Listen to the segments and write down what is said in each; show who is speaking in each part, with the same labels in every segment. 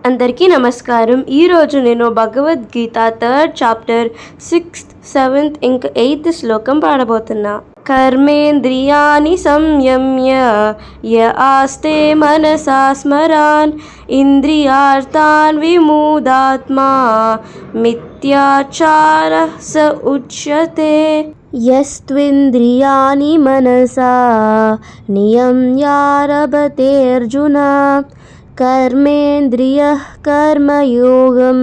Speaker 1: అందరికీ నమస్కారం. ఈరోజు నేను Bhagavad Gita 3rd chapter 6th 7th ఇంకా 8th శ్లోకం పాడబోతున్నా. కర్మేంద్రియాణి సంయమ్య య ఆస్తే మనసా స్మరాన్ ఇంద్రియార్థాన్ విమూఢాత్మా మిథ్యాచార స ఉచ్యతే. యస్త్వింద్రియాణి మనసా నియమ్యారభతే అర్జున కర్మేంద్రియః కర్మయోగం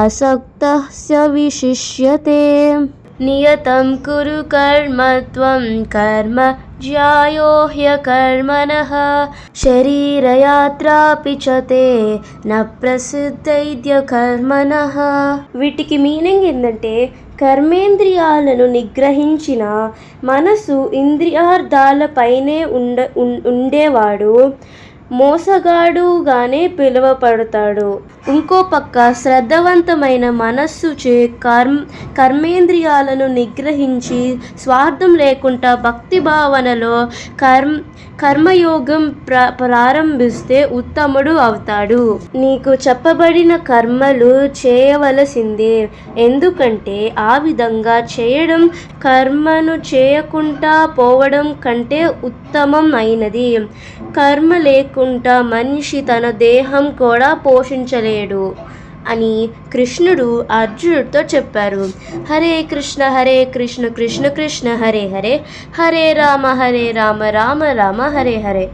Speaker 1: అసక్తః స విశిష్యతే. నియతం కురు కర్మ త్వం కర్మ జ్యాయో హ్యకర్మణః శరీరయాత్రాపి చ తే న ప్రసిద్ధైద్య కర్మణః. వీటికి మీనింగ్ ఏంటంటే, కర్మేంద్రియాలను నిగ్రహించిన మనసు ఇంద్రియార్థాలపైనే ఉండేవాడు మోసగాడుగానే పిలువబడతాడు. ఇంకో పక్క శ్రద్ధవంతమైన మనస్సు చే కర్మేంద్రియాలను నిగ్రహించి స్వార్థం లేకుండా భక్తి భావనలో కర్మయోగం ప్రారంభిస్తే ఉత్తముడు అవుతాడు. నీకు చెప్పబడిన కర్మలు చేయవలసిందే, ఎందుకంటే ఆ విధంగా చేయడం కర్మను చేయకుండా పోవడం కంటే ఉత్తమం అయినది. కర్మ లేకుండా మనిషి తన దేహం కూడా పోషించలేడు అని కృష్ణుడు అర్జునుడితో చెప్పారు. హరే కృష్ణ కృష్ణ కృష్ణ హరే హరే, హరే రామ రామ రామ హరే హరే.